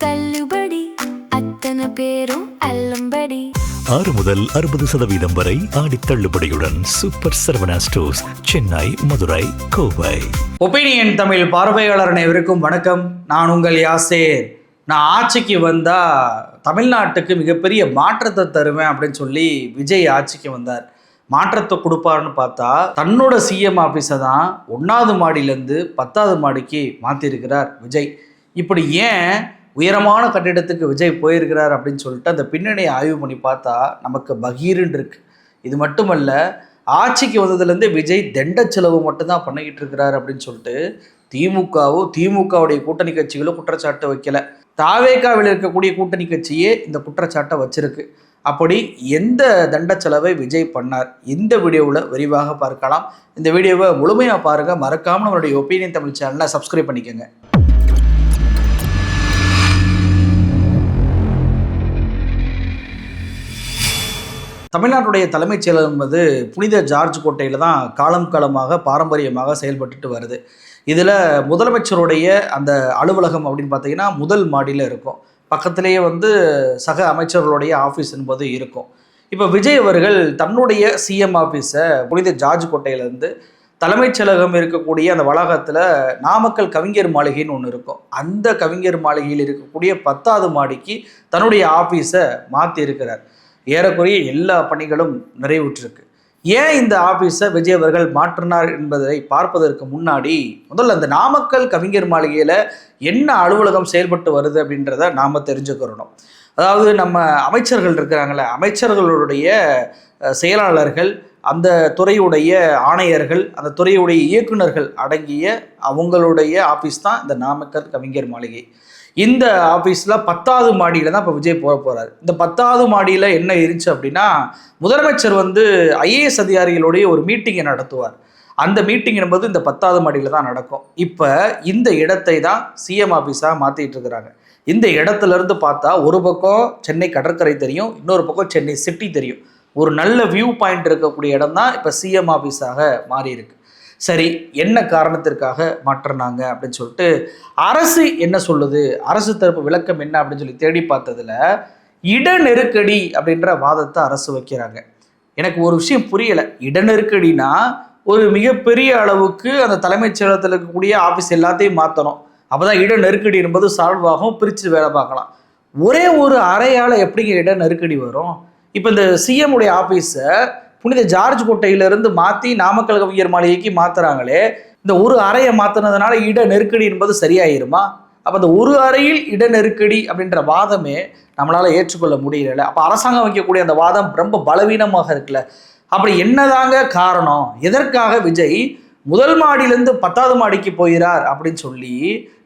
தள்ளுபடி அத்தனை பேரும் அல்லம்படி 6 முதல் 60% வரை ஆடி தள்ளுபடியுடன் super Saravana stores, Chennai, Madurai, Kovai. Opinion Tamil பார்வையாளர் அனைவருக்கும் வணக்கம். நான் உங்கள் யாசேர். நான் ஆட்சிக்கு வந்தா தமிழ்நாட்டுக்கு மிகப்பெரிய மாற்றத்தை தருவேன் அப்படின்னு சொல்லி விஜய் ஆட்சிக்கு வந்தார். மாற்றத்தை கொடுப்பாருன்னு பார்த்தா தன்னோட சிஎம் ஆஃபீஸை தான் 1வது மாடியிலேருந்து 10வது மாடிக்கு மாற்றிருக்கிறார் விஜய். இப்படி ஏன் உயரமான கட்டிடத்துக்கு விஜய் போயிருக்கிறார் அப்படின்னு சொல்லிட்டு அந்த பின்னணியை ஆய்வு பண்ணி பார்த்தா நமக்கு பகீருன்னு இருக்கு. இது மட்டுமல்ல, ஆட்சிக்கு வந்ததுலேருந்து விஜய் தண்ட செலவு மட்டும்தான் பண்ணிக்கிட்டு இருக்கிறார் அப்படின்னு சொல்லிட்டு திமுகவுடைய கூட்டணி கட்சிகளும் குற்றச்சாட்டு வைக்கல. தாவேகாவில் இருக்கக்கூடிய கூட்டணி கட்சியே இந்த குற்றச்சாட்டை வச்சிருக்கு. அப்படி எந்த தண்ட செலவை விஜய் பண்ணார், இந்த வீடியோவில் விரிவாக பார்க்கலாம். இந்த வீடியோவை முழுமையாக பாருங்கள். மறக்காமல் நம்மளுடைய ஒப்பீனியன் தமிழ் சேனலை சப்ஸ்கிரைப் பண்ணிக்கோங்க. தமிழ்நாட்டுடைய தலைமைச் செயலகம் என்பது புனித ஜார்ஜ் கோட்டையில் தான் காலமாக பாரம்பரியமாக செயல்பட்டு வருது. இதில் முதலமைச்சருடைய அந்த அலுவலகம் அப்படின்னு பார்த்தீங்கன்னா முதல் மாடியில் இருக்கும். பக்கத்திலேயே சக அமைச்சர்களுடைய ஆஃபீஸ் என்பது இருக்கும். இப்போ விஜய் அவர்கள் தன்னுடைய சிஎம் ஆஃபீஸை புனித ஜார்ஜ் கோட்டையிலேருந்து தலைமைச் செயலகம் இருக்கக்கூடிய அந்த வளாகத்தில் நாமக்கல் கவிஞர் மாளிகைன்னு ஒன்று இருக்கும். அந்த கவிஞர் மாளிகையில் இருக்கக்கூடிய 10வது மாடிக்கு தன்னுடைய ஆஃபீஸை மாற்றி இருக்கிறார். ஏறக்குறைய எல்லா பணிகளும் நிறைவுற்றிருக்கு. ஏன் இந்த ஆஃபீஸை விஜய் அவர்கள் மாற்றினார் என்பதை பார்ப்பதற்கு முன்னாடி முதல்ல அந்த நாமக்கல் கவிஞர் மாளிகையில் என்ன அலுவலகம் செயல்பட்டு வருது அப்படின்றத நாம் தெரிஞ்சுக்கிறணும். அதாவது நம்ம அமைச்சர்கள் இருக்கிறாங்களே, அமைச்சர்களுடைய செயலாளர்கள், அந்த துறையுடைய ஆணையர்கள், அந்த துறையுடைய இயக்குநர்கள் அடங்கிய அவங்களுடைய ஆஃபீஸ் தான் இந்த நாமக்கல் கவிஞர் மாளிகை. இந்த ஆஃபீஸில் 10வது மாடியில் தான் இப்போ விஜய் போகிறார். இந்த 10வது மாடியில் என்ன இருந்துச்சு அப்படின்னா, முதலமைச்சர் ஐஏஎஸ் அதிகாரிகளுடைய ஒரு மீட்டிங்கை நடத்துவார். அந்த மீட்டிங் என்பது இந்த 10வது மாடியில் தான் நடக்கும். இப்போ இந்த இடத்தை தான் சிஎம் ஆஃபீஸாக மாற்றிட்டு இருக்கிறாங்க. இந்த இடத்துலேருந்து பார்த்தா ஒரு பக்கம் சென்னை கடற்கரை தெரியும், இன்னொரு பக்கம் சென்னை சிட்டி தெரியும். ஒரு நல்ல வியூ பாயிண்ட் இருக்கக்கூடிய இடம் தான் இப்போ சிஎம் ஆஃபீஸாக மாறி இருக்கு. சரி, என்ன காரணத்திற்காக மாற்றினாங்க அப்படின்னு சொல்லிட்டு அரசு என்ன சொல்லுது, அரசு தரப்பு விளக்கம் என்ன அப்படின்னு சொல்லி தேடி பார்த்ததுல இட நெருக்கடி அப்படின்ற வாதத்தை அரசு வைக்கிறாங்க. எனக்கு ஒரு விஷயம் புரியலை. இட நெருக்கடினா ஒரு மிகப்பெரிய அளவுக்கு அந்த தலைமைச் செயலகத்தில் இருக்கக்கூடிய ஆஃபீஸ் எல்லாத்தையும் மாற்றணும், அப்போதான் இட நெருக்கடி என்பது சால்வ் ஆகும், பிரித்து வேலை பார்க்கலாம். ஒரே ஒரு அறையால் எப்படிங்க இட நெருக்கடி வரும்? இப்போ இந்த சிஎம் உடைய ஆஃபீஸை புனித ஜார்ஜ் கோட்டையிலிருந்து மாற்றி நாமக்கல் கவிஞர் மாளிகைக்கு மாற்றுறாங்களே, இந்த ஒரு அறையை மாற்றினதுனால இட நெருக்கடி என்பது சரியாயிருமா? அப்போ அந்த ஒரு அறையில் இட நெருக்கடி அப்படின்ற வாதமே நம்மளால் ஏற்றுக்கொள்ள முடியல. அப்போ அரசாங்கம் வைக்கக்கூடிய அந்த வாதம் ரொம்ப பலவீனமாக இருக்குல்ல. அப்படி என்னதாங்க காரணம்? எதற்காக விஜய் முதல் மாடியிலேருந்து 10வது மாடிக்கு போகிறார் அப்படின்னு சொல்லி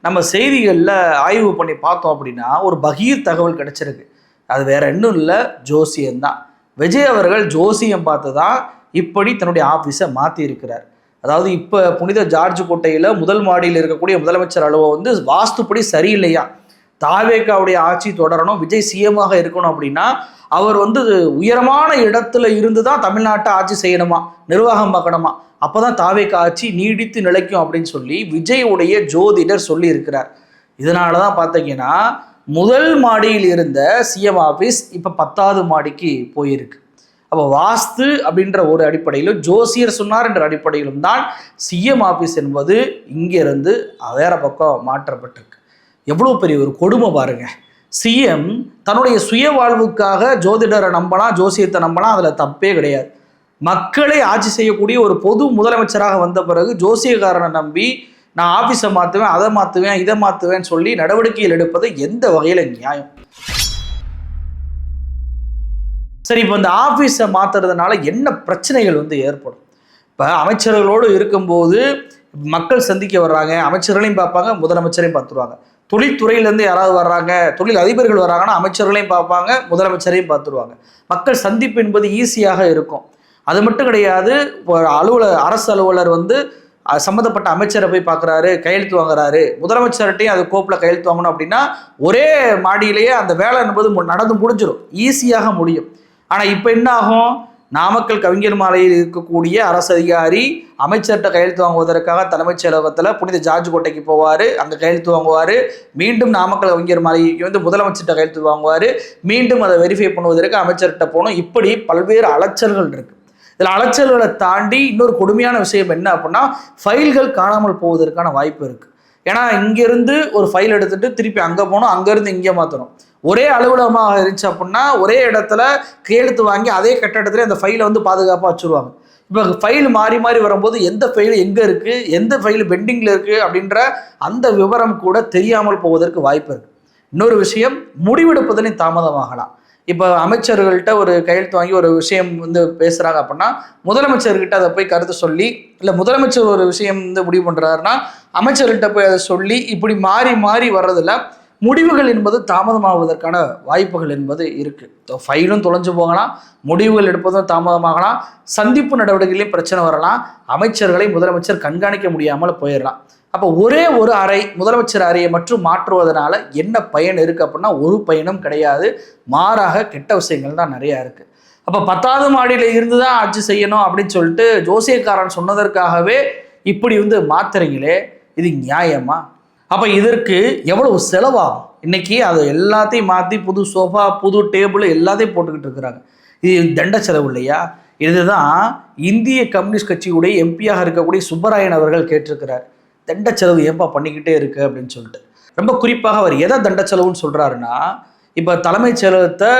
நம்ம செய்திகளில் ஆய்வு பண்ணி பார்த்தோம் அப்படின்னா ஒரு பகீர் தகவல் கிடைச்சிருக்கு. அது வேற இன்னும் இல்லை, ஜோசியம்தான். விஜய் அவர்கள் ஜோசியம் பார்த்து தான் இப்படி தன்னுடைய ஆஃபீஸை மாற்றி இருக்கிறார். அதாவது இப்போ புனித ஜார்ஜ் கோட்டையில் முதல் மாடியில் இருக்கக்கூடிய முதலமைச்சர் அலுவலகம் வாஸ்துப்படி சரியில்லையா. தாவேகாவுடைய ஆட்சி தொடரணும், விஜய் சிஎம்மாக இருக்கணும் அப்படின்னா அவர் உயரமான இடத்துல இருந்து தான் தமிழ்நாட்டை ஆட்சி செய்யணுமா, நிர்வாகம் பார்க்கணுமா, அப்போதான் தாவேகா ஆட்சி நீடித்து நிலைக்கும் அப்படின்னு சொல்லி விஜயுடைய ஜோதிடர் சொல்லி இருக்கிறார். இதனால தான் பார்த்தீங்கன்னா முதல் மாடியில் இருந்த சிஎம் ஆஃபீஸ் இப்போ 10வது மாடிக்கு போயிருக்கு. அப்போ வாஸ்து அப்படின்ற ஒரு அடிப்படையிலும் ஜோசியர் சொன்னார் என்ற அடிப்படையிலும் தான் சிஎம் ஆஃபீஸ் என்பது இங்கிருந்து வேற பக்கம் மாற்றப்பட்டிருக்கு. எவ்வளோ பெரிய ஒரு கொடுமை பாருங்க. சிஎம் தன்னுடைய சுய வாழ்வுக்காக ஜோதிடரை நம்பலாம், ஜோசியத்தை நம்பலாம், அதில் தப்பே கிடையாது. மக்களை ஆட்சி செய்யக்கூடிய ஒரு பொது முதலமைச்சராக வந்த பிறகு ஜோசியக்காரனை நம்பி நான் ஆஃபீஸை மாற்றுவேன், அதை மாற்றுவேன், இதை மாற்றுவேன்னு சொல்லி நடவடிக்கைகள் எடுப்பது எந்த வகையில் நியாயம்? சரி, இப்போ இந்த ஆஃபீஸை மாற்றுறதுனால என்ன பிரச்சனைகள் ஏற்படும்? இப்போ அமைச்சர்களோடு இருக்கும்போது மக்கள் சந்திக்க வர்றாங்க, அமைச்சர்களையும் பார்ப்பாங்க, முதலமைச்சரையும் பார்த்துருவாங்க. தொழில்துறையிலேருந்து யாராவது வர்றாங்க, தொழில் அதிபர்கள் வர்றாங்கன்னா அமைச்சர்களையும் பார்ப்பாங்க, முதலமைச்சரையும் பார்த்துருவாங்க. மக்கள் சந்திப்பு என்பது ஈஸியாக இருக்கும். அது மட்டும் கிடையாது, அரசு அலுவலர் சம்மந்தப்பட்ட அமைச்சரை போய் பார்க்குறாரு, கையெழுத்து வாங்குறாரு, முதலமைச்சர்கிட்டையும் அது கோப்பில் கையெழுத்து வாங்கணும் அப்படின்னா ஒரே மாடியிலேயே அந்த வேலை என்பது நடந்து முடிஞ்சிடும், ஈஸியாக முடியும். ஆனால் இப்போ என்ன ஆகும்? நாமக்கல் கவிஞர் மாலையில் இருக்கக்கூடிய அரசு அதிகாரி அமைச்சர்கிட்ட கையெழுத்து வாங்குவதற்காக தலைமைச் செயலகத்தில் புனித ஜார்ஜ் கோட்டைக்கு போவார், அங்கே கையெழுத்து வாங்குவார். மீண்டும் நாமக்கல் கவிஞர் மாலைக்கு வந்து முதலமைச்சர்கிட்ட கையெழுத்து வாங்குவார். மீண்டும் அதை வெரிஃபை பண்ணுவதற்கு அமைச்சர்கிட்ட போகணும். இப்படி பல்வேறு அலைச்சல்கள் இருக்குது. இதில் அலைச்சல்களை தாண்டி இன்னொரு கொடுமையான விஷயம் என்ன அப்படின்னா, ஃபைல்கள் காணாமல் போவதற்கான வாய்ப்பு இருக்குது. ஏன்னா இங்கேருந்து ஒரு ஃபைல் எடுத்துகிட்டு திருப்பி அங்கே போகணும், அங்கேருந்து இங்கே மாற்றணும். ஒரே அலுவலகமாக இருந்துச்சு அப்படின்னா ஒரே இடத்துல கையெழுத்து வாங்கி அதே கட்டடத்துல அந்த ஃபைலை வந்து பாதுகாப்பாக வச்சுருவாங்க. இப்போ ஃபைல் மாறி மாறி வரும்போது எந்த ஃபைல் எங்கே இருக்குது, எந்த ஃபைல் பெண்டிங்கில் இருக்குது அப்படின்ற அந்த விவரம் கூட தெரியாமல் போவதற்கு வாய்ப்பு இருக்குது. இன்னொரு விஷயம், முடிவெடுப்பதிலும் தாமதமாகலாம். இப்போ அமைச்சர்கள்ட்ட ஒரு கையெழுத்து வாங்கி ஒரு விஷயம் வந்து பேசுகிறாங்க அப்படின்னா முதலமைச்சர்கிட்ட அதை போய் கருத்து சொல்லி, இல்லை முதலமைச்சர் ஒரு விஷயம் வந்து முடிவு பண்ணுறாருன்னா அமைச்சர்கிட்ட போய் அதை சொல்லி, இப்படி மாறி மாறி வர்றதில்ல முடிவுகள் என்பது தாமதமாவதற்கான வாய்ப்புகள் என்பது இருக்குது. ஃபைலும் தொலைஞ்சு போகலாம், முடிவுகள் எடுப்பதும் தாமதமாகலாம், சந்திப்பு நடவடிக்கைகளையும் பிரச்சனை வரலாம், அமைச்சர்களை முதலமைச்சர் கண்காணிக்க முடியாமல் போயிடலாம். அப்போ ஒரே ஒரு அறை, முதலமைச்சர் அறையை மட்டும் மாற்றுவதனால என்ன பயன் இருக்குது அப்படின்னா ஒரு பயனும் கிடையாது. மாறாக கெட்ட விஷயங்கள் தான் நிறையா இருக்குது. அப்போ 10வது மாடியில் இருந்து தான் ஆட்சி செய்யணும் அப்படின்னு சொல்லிட்டு ஜோசியக்காரன் சொன்னதற்காகவே இப்படி வந்து மாத்துறீங்களே, இது நியாயமா? அப்போ இதற்கு எவ்வளவு செலவாகும்? இன்னைக்கு அதை எல்லாத்தையும் மாற்றி புது சோஃபா, புது டேபிள் எல்லாத்தையும் போட்டுக்கிட்டு இருக்கிறாங்க. இது தண்ட செலவு இல்லையா? இதுதான் இந்திய கம்யூனிஸ்ட் கட்சியுடைய எம்பியாக இருக்கக்கூடிய சுப்பராயன் அவர்கள் கேட்டிருக்கிறார். தண்ட செலவு ஏன்பா பண்ணிக்கிட்டே இருக்கு அப்படின்னு சொல்லிட்டு. ரொம்ப குறிப்பாக அவர் எதை தண்ட செலவுன்னு சொல்கிறாருன்னா, இப்போ தலைமைச் செயலகத்தை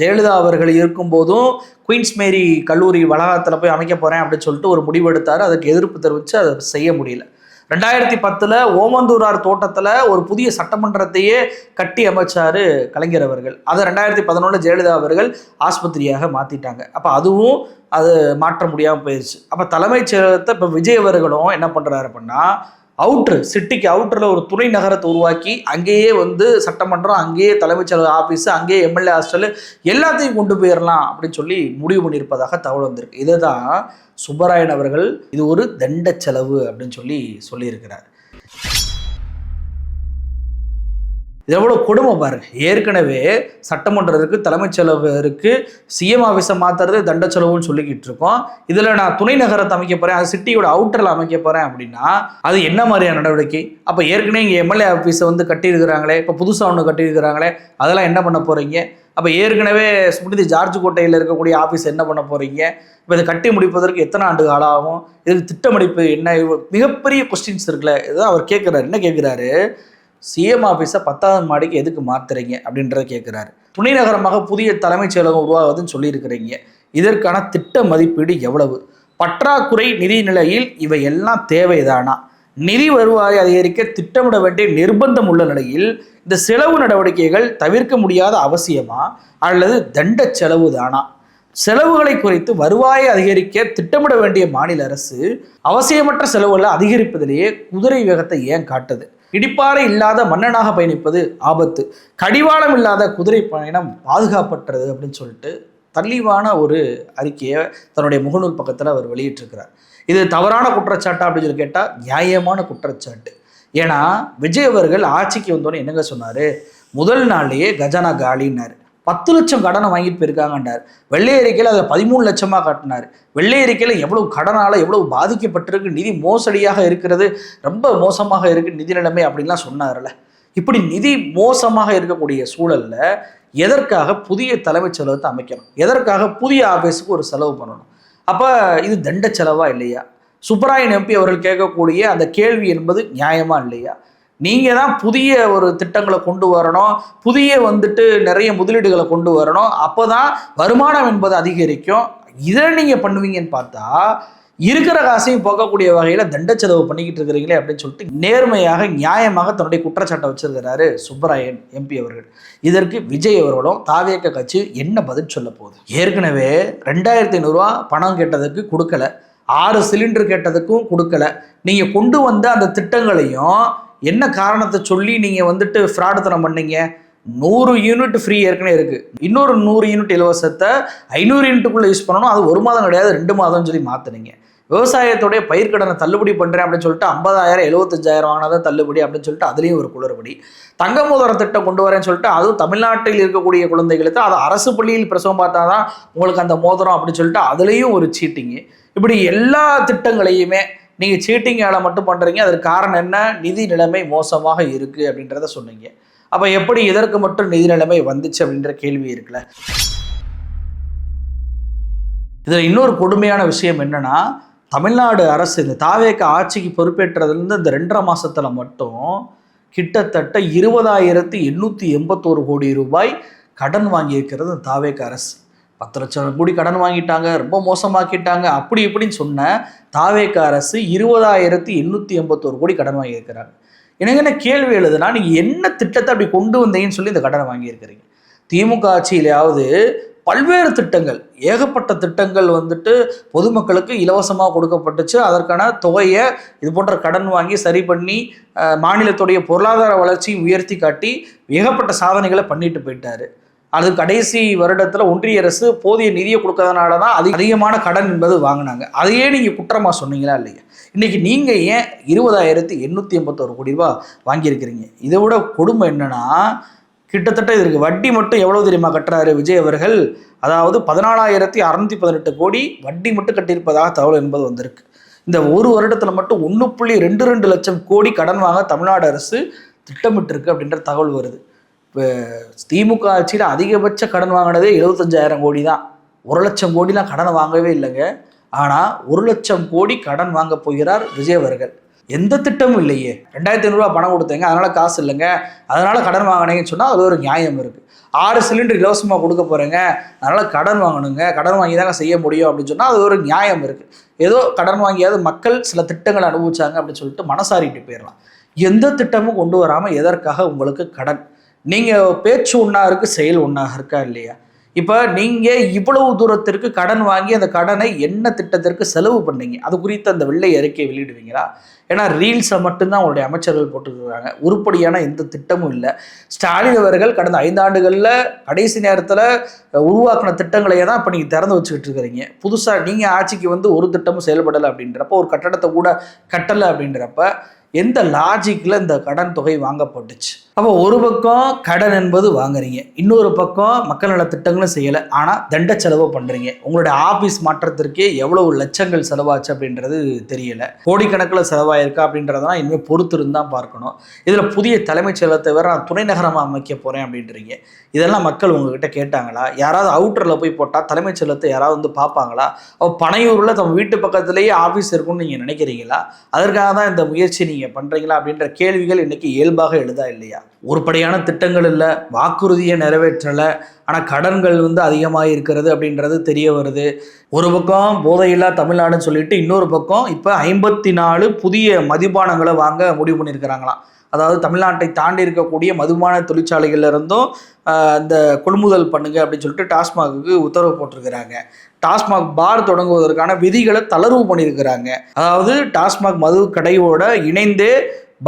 ஜெயலலிதா அவர்கள் இருக்கும்போதும் குயின்ஸ் மேரி கல்லூரி வளாகத்தில் போய் அமைக்க போகிறேன் அப்படின்னு சொல்லிட்டு ஒரு முடிவு எடுத்தார். அதுக்கு எதிர்ப்பு தெரிவித்து அதை செய்ய முடியல. 2010 ஓமந்தூரார் தோட்டத்தில் ஒரு புதிய சட்டமன்றத்தையே கட்டி அமைச்சார் கலைஞர் அவர்கள். அதை 2011 ஜெயலலிதா அவர்கள் ஆஸ்பத்திரியாக மாற்றிட்டாங்க. அப்போ அதுவும் அது மாற்ற முடியாமல் போயிடுச்சு. அப்போ தலைமைச் செயலகத்தை இப்போ விஜய் அவர்களும் என்ன பண்ணுறாரு அப்படின்னா, சிட்டிக்கு அவுட்டரில் ஒரு துணை நகரத்தை உருவாக்கி அங்கேயே வந்து சட்டமன்றம், அங்கேயே தலைமைச் செயலக ஆஃபீஸு, அங்கேயே எம்எல்ஏ ஹாஸ்டலு எல்லாத்தையும் கொண்டு போயிடலாம் அப்படின்னு சொல்லி முடிவு பண்ணியிருப்பதாக தகவல் வந்திருக்கு. இதுதான் சுப்பராயன் அவர்கள் இது ஒரு தண்ட செலவு அப்படின்னு சொல்லியிருக்கிறார். இது எவ்வளோ கொடுமை பாருங்க. ஏற்கனவே சட்டமன்றம் இருக்குது, தலைமைச் செயலகம் இருக்குது, சிஎம் ஆஃபீஸை மாற்றுறது தண்ட செலவுன்னு சொல்லிக்கிட்டு இருக்கோம். இதில் நான் துணை நகரத்தை அமைக்க போகிறேன், அது சிட்டியோட அவுட்டரில் அமைக்க போகிறேன் அப்படின்னா அது என்ன மாதிரியான நடவடிக்கை? அப்போ ஏற்கனவே இங்கே எம்எல்ஏ ஆஃபீஸை வந்து கட்டியிருக்கிறாங்களே, இப்போ புதுசாக ஒன்று கட்டியிருக்கிறாங்களே, அதெல்லாம் என்ன பண்ண போகிறீங்க? அப்போ ஏற்கனவே புனித ஜார்ஜ் கோட்டையில் இருக்கக்கூடிய ஆஃபீஸ் என்ன பண்ண போகிறீங்க? இப்போ இதை கட்டி முடிப்பதற்கு எத்தனை ஆண்டு காலம் ஆகும்? இதுக்கு திட்டமடிப்பு என்ன? மிகப்பெரிய கொஸ்டின்ஸ் இருக்குல்ல. இதுதான் அவர் கேட்குறாரு. என்ன கேட்குறாரு? சிஎம் ஆஃபீஸை 10வது மாடிக்கு எதுக்கு மாற்றுறீங்க அப்படின்றத கேட்குறாரு. துணை நகரமாக புதிய தலைமைச் செயலகம் உருவாகுதுன்னு சொல்லியிருக்கிறீங்க. இதற்கான திட்ட மதிப்பீடு எவ்வளவு? பற்றாக்குறை நிதி நிலையில் இவை எல்லாம் தேவைதானா? நிதி வருவாயை அதிகரிக்க திட்டமிட வேண்டிய நிர்பந்தம் உள்ள நிலையில் இந்த செலவு நடவடிக்கைகள் தவிர்க்க முடியாத அவசியமா அல்லது தண்ட செலவு தானா? செலவுகளை குறைத்து வருவாயை அதிகரிக்க திட்டமிட வேண்டிய மாநில அரசு அவசியமற்ற செலவுகளை அதிகரிப்பதிலேயே குதிரை வேகத்தை ஏன் காட்டுது? இடிப்பாறை இல்லாத மன்னனாக பயணிப்பது ஆபத்து, கடிவாளம் இல்லாத குதிரை பயணம் பாதுகாப்பற்றது அப்படின்னு சொல்லிட்டு தள்ளிவான ஒரு அறிக்கையை தன்னுடைய முகநூல் பக்கத்தில் அவர் வெளியிட்டிருக்கிறார். இது தவறான குற்றச்சாட்டா அப்படின்னு சொல்லி கேட்டால் நியாயமான குற்றச்சாட்டு. ஏன்னா விஜய் அவர்கள் ஆட்சிக்கு வந்தோன்னே என்னங்க சொன்னார்? முதல் நாள்லேயே கஜானா காலின்னார். 10 லட்சம் கடனை வாங்கிட்டு போயிருக்காங்கன்றார். வெள்ளை அறிக்கையில் அதை 13 லட்சமாக காட்டினார். வெள்ளை அறிக்கையில் எவ்வளவு கடனால் எவ்வளவு பாதிக்கப்பட்டிருக்கு, நிதி மோசடியாக இருக்கிறது, ரொம்ப மோசமாக இருக்குது நிதி நிலைமை அப்படின்லாம் சொன்னார்ல. இப்படி நிதி மோசமாக இருக்கக்கூடிய சூழலில் எதற்காக புதிய தலைமைச் செயலகத்தை அமைக்கணும்? எதற்காக புதிய ஆஃபீஸுக்கு ஒரு செலவு பண்ணணும்? அப்போ இது தண்ட செலவா இல்லையா? சுப்பராயன் எம்பி அவர்கள் கேட்கக்கூடிய அந்த கேள்வி என்பது நியாயமா இல்லையா? நீங்கள் தான் புதிய ஒரு திட்டங்களை கொண்டு வரணும், புதிய நிறைய முதலீடுகளை கொண்டு வரணும், அப்போ தான் வருமானம் என்பது அதிகரிக்கும். இதை நீங்கள் பண்ணுவீங்கன்னு பார்த்தா இருக்கிற காசையும் போக்கக்கூடிய வகையில் தண்ட செலவு பண்ணிக்கிட்டு இருக்கிறீங்களே அப்படின்னு சொல்லிட்டு நேர்மையாக நியாயமாக தன்னுடைய குற்றச்சாட்டை வச்சிருக்கிறாரு சுப்பராயன் எம்பி அவர்கள். இதற்கு விஜய் அவர்களும் தாவேக கட்சி என்ன பதில் சொல்ல போகுது? ஏற்கனவே 2500 ரூபா பணம் கேட்டதுக்கு கொடுக்கல, 6 சிலிண்டர் கேட்டதுக்கும் கொடுக்கல. நீங்கள் கொண்டு வந்த அந்த திட்டங்களையும் என்ன காரணத்தை சொல்லி நீங்கள் ஃப்ராடுத்தனம் பண்ணீங்க? 100 யூனிட் ஃப்ரீ ஏற்கனவே இருக்குது, இன்னொரு 100 யூனிட் இலவசத்தை 500 யூனிட்டுக்குள்ளே யூஸ் பண்ணணும். அது 1 மாதம் கிடையாது 2 மாதம்னு சொல்லி மாற்றினீங்க. விவசாயத்துடைய பயிர்க்கடனை தள்ளுபடி பண்ணுறேன் அப்படின்னு சொல்லிட்டு 50,000 75,000 வாங்கினாதான் தள்ளுபடி அப்படின்னு சொல்லிட்டு அதுலேயும் ஒரு குளறுபடி. தங்க மோதிர திட்டம் கொண்டு வரேன்னு சொல்லிட்டு அதுவும் தமிழ்நாட்டில் இருக்கக்கூடிய குழந்தைகளுக்கு அது அரசு பள்ளியில் பிரசவம் பார்த்தா தான் உங்களுக்கு அந்த மோதிரம் அப்படின்னு சொல்லிட்டு அதுலேயும் ஒரு சீட்டிங்கு. இப்படி எல்லா திட்டங்களையுமே நீங்கள் சீட்டிங் வேலை மட்டும் பண்ணுறீங்க. அதற்கு காரணம் என்ன? நிதி நிலைமை மோசமாக இருக்குது அப்படின்றத சொன்னீங்க. அப்போ எப்படி இதற்கு மட்டும் நிதி நிலைமை வந்துச்சு அப்படின்ற கேள்வி இருக்குல்ல. இதில் இன்னொரு கொடுமையான விஷயம் என்னன்னா, தமிழ்நாடு அரசு இந்த தாவேக ஆட்சிக்கு பொறுப்பேற்றதுலேருந்து இந்த 2.5 மாசத்துல மட்டும் கிட்டத்தட்ட 20,881 கோடி ரூபாய் கடன் வாங்கியிருக்கிறது இந்த தாவேக அரசு. 10 லட்சம் கோடி கடன் வாங்கிட்டாங்க, ரொம்ப மோசமாக்கிட்டாங்க, அப்படி இப்படின்னு சொன்ன தாவேக அரசு 20,881 கோடி கடன் வாங்கியிருக்கிறாங்க. எனக்கு என்ன கேள்வி எழுதுனா, நீங்கள் என்ன திட்டத்தை அப்படி கொண்டு வந்தீங்கன்னு சொல்லி இந்த கடனை வாங்கியிருக்கிறீங்க. திமுக ஆட்சியிலாவது பல்வேறு திட்டங்கள், ஏகப்பட்ட திட்டங்கள் வந்துட்டு பொதுமக்களுக்கு இலவசமாக கொடுக்கப்பட்டுச்சு. அதற்கான தொகையை இது போன்ற கடன் வாங்கி சரி பண்ணி மாநிலத்துடைய பொருளாதார வளர்ச்சியை உயர்த்தி காட்டி ஏகப்பட்ட சாதனைகளை பண்ணிட்டு போயிட்டாரு. அது கடைசி வருடத்தில் ஒன்றிய அரசு போதிய நிதியை கொடுக்கறதுனால தான் அதிகமான கடன் என்பது வாங்கினாங்க. அதையே நீங்கள் குற்றமாக சொன்னீங்களா இல்லையா? இன்றைக்கி நீங்கள் ஏன் 20,881 கோடி ரூபா வாங்கியிருக்கிறீங்க? இதை விட கொடுமை என்னன்னா, கிட்டத்தட்ட இதற்கு வட்டி மட்டும் எவ்வளோ தெரியுமா கட்டுறாரு விஜய் அவர்கள்? அதாவது 14,618 கோடி வட்டி மட்டும் கட்டியிருப்பதாக தகவல் என்பது வந்திருக்கு. இந்த ஒரு வருடத்தில் மட்டும் 1.22 லட்சம் கோடி கடன் வாங்க தமிழ்நாடு அரசு திட்டமிட்டிருக்கு அப்படின்ற தகவல் வருது. இப்போ திமுக ஆட்சியில் அதிகபட்ச கடன் வாங்கினதே 75,000 கோடி தான். 1 லட்சம் கோடிலாம் கடனை வாங்கவே இல்லைங்க. ஆனால் 1 லட்சம் கோடி கடன் வாங்க போகிறார் விஜய் அவர்கள். எந்த திட்டமும் இல்லையே. 2,500 ரூபா பணம் கொடுத்தேங்க, அதனால் காசு இல்லைங்க, அதனால் கடன் வாங்கினீங்கன்னு சொன்னால் அது ஒரு நியாயம் இருக்குது. 6 சிலிண்டர் இலவசமாக கொடுக்க போகிறேங்க, அதனால் கடன் வாங்கணுங்க, கடன் வாங்கி தாங்க செய்ய முடியும் அப்படின்னு சொன்னால் அது ஒரு நியாயம் இருக்குது. ஏதோ கடன் வாங்கியாவது மக்கள் சில திட்டங்களை அனுபவிச்சாங்க அப்படின்னு சொல்லிட்டு மனசாரிட்டு போயிடலாம். எந்த திட்டமும் கொண்டு வராமல் எதற்காக உங்களுக்கு கடன்? நீங்கள் பேச்சு ஒன்றா இருக்குது, செயல் ஒன்றாக இருக்கா இல்லையா? இப்போ நீங்கள் இவ்வளவு தூரத்திற்கு கடன் வாங்கி அந்த கடனை என்ன திட்டத்திற்கு செலவு பண்ணீங்க, அது குறித்து அந்த வெள்ளை அறிக்கை வெளியிடுவீங்களா? ஏன்னா ரீல்ஸை மட்டும்தான் அவங்களுடைய அமைச்சர்கள் போட்டுருக்காங்க. உருப்படியான எந்த திட்டமும் இல்லை. ஸ்டாலின் அவர்கள் கடந்த 5 ஆண்டுகளில் கடைசி நேரத்தில் உருவாக்கின திட்டங்களையே தான் இப்போ நீங்கள் திறந்து வச்சுக்கிட்டு இருக்கிறீங்க. புதுசாக நீங்கள் ஆட்சிக்கு வந்து ஒரு திட்டமும் செயல்படலை அப்படின்றப்ப, ஒரு கட்டடத்தை கூட கட்டலை அப்படின்றப்ப எந்த லாஜிக்கில் இந்த கடன் தொகை வாங்கப்பட்டுச்சு? அப்போ ஒரு பக்கம் கடன் என்பது வாங்குறீங்க, இன்னொரு பக்கம் மக்கள் நல திட்டங்களும் செய்யலை, ஆனால் தண்ட செலவு பண்ணுறீங்க. உங்களுடைய ஆஃபீஸ் மாற்றத்திற்கே எவ்வளவு லட்சங்கள் செலவாச்சு அப்படின்றது தெரியலை. கோடிக்கணக்கில் செலவாயிருக்கா அப்படின்றதான் இனிமேல் பொறுத்து இருந்தால் பார்க்கணும். இதில் புதிய தலைமைச் செயலகத்தை வேறு நான் துணை நகரமாக அமைக்க போகிறேன் அப்படின்றீங்க. இதெல்லாம் மக்கள் உங்ககிட்ட கேட்டாங்களா? யாராவது அவுட்டரில் போய் போட்டால் தலைமைச் செயலகத்தை யாராவது வந்து பார்ப்பாங்களா? பனையூரில் தம் வீட்டு பக்கத்துலேயே ஆஃபீஸ் இருக்குன்னு நீங்கள் நினைக்கிறீங்களா? அதற்காக தான் இந்த முயற்சி நீங்கள் பண்ணுறீங்களா அப்படின்ற கேள்விகள் இன்றைக்கி இயல்பாக எழுதா இல்லையா? உருப்படியான திட்டங்கள் இல்லை, வாக்குறுதியை நிறைவேற்றலை, ஆனால் கடன்கள் வந்து அதிகமாக இருக்கிறது அப்படின்றது தெரிய வருது. ஒரு பக்கம் போதையில்லா தமிழ்நாடுன்னு சொல்லிட்டு, இன்னொரு பக்கம் இப்போ 54 புதிய மதுபானங்களை வாங்க முடிவு பண்ணியிருக்கிறாங்களாம். அதாவது தமிழ்நாட்டை தாண்டி இருக்கக்கூடிய மதுபான தொழிற்சாலைகள்ல இருந்தும் இந்த கொள்முதல் பண்ணுங்க அப்படின்னு சொல்லிட்டு டாஸ்மாகுக்கு உத்தரவு போட்டிருக்கிறாங்க. டாஸ்மாக் பார் தொடங்குவதற்கான விதிகளை தளர்வு பண்ணியிருக்கிறாங்க. அதாவது டாஸ்மாக் மது கடையோட இணைந்தே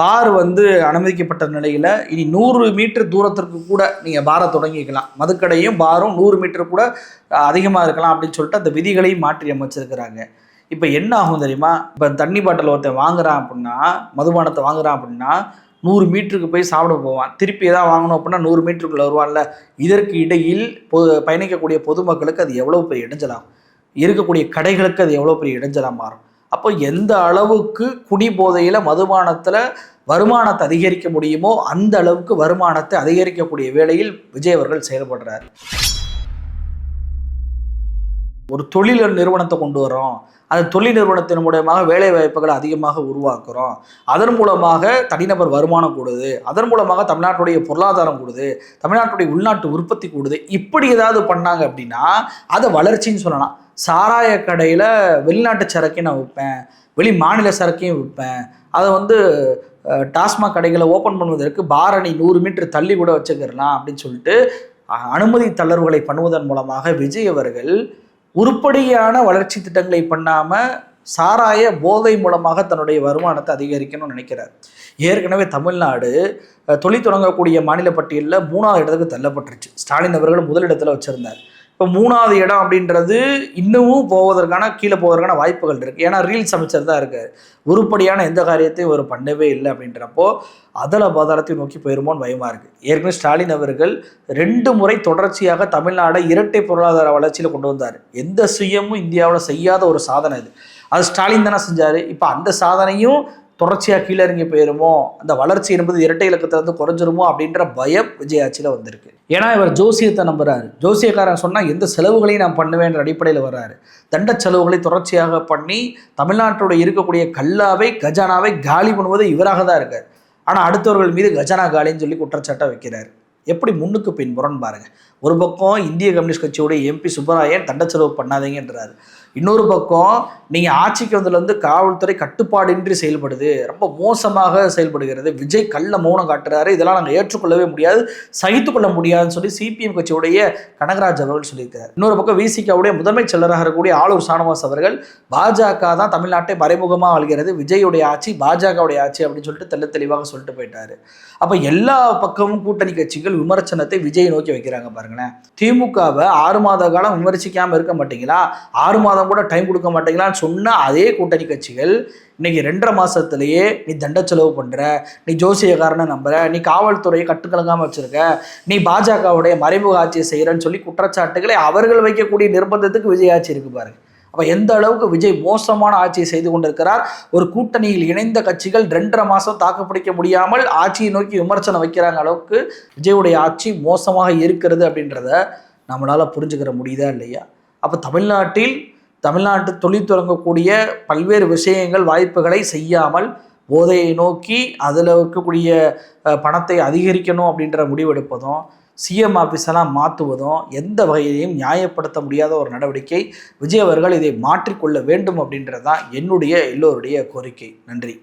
பார் வந்து அனுமதிக்கப்பட்ட நிலையில் இனி 100 மீட்டர் தூரத்திற்கு கூட நீங்கள் பாரை தொடங்கிக்கலாம். மதுக்கடையும் பாரும் 100 மீட்டர் கூட அதிகமாக இருக்கலாம் அப்படின்னு சொல்லிட்டு அந்த விதிகளையும் மாற்றி அமைச்சிருக்கிறாங்க. இப்போ என்ன ஆகும் தெரியுமா? இப்போ தண்ணி பாட்டில் ஒருத்தன் வாங்குறான் அப்படின்னா, மதுபானத்தை வாங்குறான் அப்படின்னா 100 மீட்டருக்கு போய் சாப்பிட போவான். திருப்பி எதாவது வாங்கணும் அப்படின்னா 100 மீட்டருக்குள்ளே வருவான்ல. இதற்கு இடையில் பயணிக்கக்கூடிய பொதுமக்களுக்கு அது எவ்வளோ பெரிய இடைஞ்சலாம், இருக்கக்கூடிய கடைகளுக்கு அது எவ்வளோ பெரிய இடைஞ்சலாக மாறும். அப்போ எந்த அளவுக்கு குடி போதையில் மதுபானத்தில் வருமானத்தை அதிகரிக்க முடியுமோ அந்த அளவுக்கு வருமானத்தை அதிகரிக்கக்கூடிய வேளையில் விஜய் அவர்கள் செயல்படுறார். ஒரு தொழில் நிறுவனத்தை கொண்டு வரோம், அந்த தொழில் நிறுவனத்தின் மூலமாக வேலை வாய்ப்புகளை அதிகமாக உருவாக்குறோம், அதன் மூலமாக தனிநபர் வருமானம் கூடுது, அதன் மூலமாக தமிழ்நாட்டுடைய பொருளாதாரம் கூடுது, தமிழ்நாட்டுடைய உள்நாட்டு உற்பத்தி கூடுது, இப்படி ஏதாவது பண்ணாங்க அப்படின்னா அதை வளர்ச்சின்னு சொல்லலாம். சாராய கடையில் வெளிநாட்டு சரக்கையும் நான் விற்பேன், வெளி மாநில சரக்கையும் விற்பேன், அதை வந்து டாஸ்மாக் கடைகளை ஓப்பன் பண்ணுவதற்கு பாரணி 100 மீட்டர் தள்ளி கூட வச்சுக்கிறலாம் அப்படின்னு சொல்லிட்டு அனுமதி தளர்வுகளை பண்ணுவதன் மூலமாக விஜய் அவர்கள் உருப்படியான வளர்ச்சி திட்டங்களை பண்ணாமல் சாராய போதை மூலமாக தன்னுடைய வருமானத்தை அதிகரிக்கணும்னு நினைக்கிறார். ஏற்கனவே தமிழ்நாடு தொழில் தொடங்கக்கூடிய மாநில பட்டியலில் 3ஆவது இடத்துக்கு தள்ளப்பட்டுருச்சு. ஸ்டாலின் அவர்கள் முதலிடத்தில் வச்சுருந்தார். இப்போ இப்போ 3வது இடம் அப்படின்றது இன்னமும் கீழே போவதற்கான வாய்ப்புகள் இருக்குது. ஏன்னா ரீல்ஸ் அமைச்சர் தான் இருக்காரு, உருப்படியான எந்த காரியத்தையும் ஒரு பண்ணவே இல்லை அப்படின்றப்போ அதல பாதாளத்தை நோக்கி போயிருமோன்னு பயமாக இருக்குது. ஏற்கனவே ஸ்டாலின் அவர்கள் 2 முறை தொடர்ச்சியாக தமிழ்நாடை இரட்டை பொருளாதார வளர்ச்சியில் கொண்டு வந்தார். எந்த சுயமும் இந்தியாவில் செய்யாத ஒரு சாதனை அது ஸ்டாலின் தானே செஞ்சார். இப்போ அந்த சாதனையும் தொடர்ச்சியாக கீழே இறங்கி போயிருமோ, அந்த வளர்ச்சி என்பது இரட்டை இலக்கத்திலிருந்து குறைஞ்சிருமோ அப்படின்ற பயம் விஜய் ஆட்சியில் வந்திருக்கு. ஏன்னா இவர் ஜோசியத்தை நம்புறாரு. ஜோசியக்காரன் சொன்னால் எந்த செலவுகளையும் நான் பண்ணுவேன்ற அடிப்படையில் வர்றாரு. தண்ட செலவுகளை தொடர்ச்சியாக பண்ணி தமிழ்நாட்டோட இருக்கக்கூடிய கல்லாவை கஜானாவை காலி பண்ணுவது இவராக தான் இருக்கார். ஆனால் அடுத்தவர்கள் மீது கஜானா காலின்னு சொல்லி குற்றச்சாட்டை வைக்கிறார். எப்படி முன்னுக்கு பின் முரண் பாருங்க. ஒரு பக்கம் இந்திய கம்யூனிஸ்ட் கட்சியோட எம்பி சுப்பராயன் தண்ட செலவு பண்ணாதீங்கன்றாரு. இன்னொரு பக்கம் நீங்கள் ஆட்சிக்கு வந்ததுலேருந்து காவல்துறை கட்டுப்பாடின்றி செயல்படுது, ரொம்ப மோசமாக செயல்படுகிறது, விஜய் கள்ள மௌனம் காட்டுறாரு, இதெல்லாம் நாங்கள் ஏற்றுக்கொள்ளவே முடியாது, சகித்துக்கொள்ள முடியாதுன்னு சொல்லி சிபிஎம் கட்சியுடைய கனகராஜ் அவர்கள் சொல்லியிருக்கிறார். இன்னொரு பக்கம் விசிகாவுடைய முதன்மை செயலராக இருக்கக்கூடிய ஆளூர் ஷானவாஸ் அவர்கள் பாஜக தான் தமிழ்நாட்டை மறைமுகமாக ஆள்கிறது, விஜயுடைய ஆட்சி பாஜகவுடைய ஆட்சி அப்படின்னு சொல்லிட்டு தெளிவாக சொல்லிட்டு போயிட்டாரு. அப்போ எல்லா பக்கமும் கூட்டணி கட்சிகள் விமர்சனத்தை விஜய் நோக்கி வைக்கிறாங்க பாருங்களேன். திமுகவை 6 மாத காலம் விமர்சிக்காமல் இருக்க மாட்டீங்களா, 6 மாதம் கூட டைம் கொடுக்க மாட்டீங்களான்னு சொன்ன அதே கூட்டணி கட்சிகள் இன்னைக்கு 2.5 மாசத்திலேயே நீ தண்ட செலவு பண்ற, நீ ஜோசியக்காரனை நம்புற, நீ காவல்துறையை கட்டுக்கலங்காம வச்சிருக்க, நீ பாஜகவுடைய மறைமுக ஆட்சியை செய்யறன்னு சொல்லி குற்றச்சாட்டுகளை அவர்கள் வைக்கக்கூடிய நிர்பந்தத்துக்கு விஜய் ஆட்சி இருக்கு பாருங்க. அப்போ எந்த அளவுக்கு விஜய் மோசமான ஆட்சியை செய்து கொண்டிருக்கிறார். ஒரு கூட்டணியில் இணைந்த கட்சிகள் 2.5 மாதம் தாக்குப்பிடிக்க முடியாமல் ஆட்சியை நோக்கி விமர்சனம் வைக்கிறாங்க அளவுக்கு விஜயுடைய ஆட்சி மோசமாக இருக்கிறது அப்படின்றத நம்மளால் புரிஞ்சுக்கிற முடியுதா இல்லையா? அப்போ தமிழ்நாட்டு தொழில் தொடங்கக்கூடிய பல்வேறு விஷயங்கள் வாய்ப்புகளை செய்யாமல் போதையை நோக்கி அதில் இருக்கக்கூடிய பணத்தை அதிகரிக்கணும் அப்படின்ற முடிவெடுப்பதும் சிஎம் ஆஃபீஸெல்லாம் மாற்றுவதும் எந்த வகையிலையும் நியாயப்படுத்த முடியாத ஒரு நடவடிக்கை. விஜய் அவர்கள் இதை மாற்றிக்கொள்ள வேண்டும் அப்படின்றது தான் என்னுடைய எல்லோருடைய கோரிக்கை. நன்றி.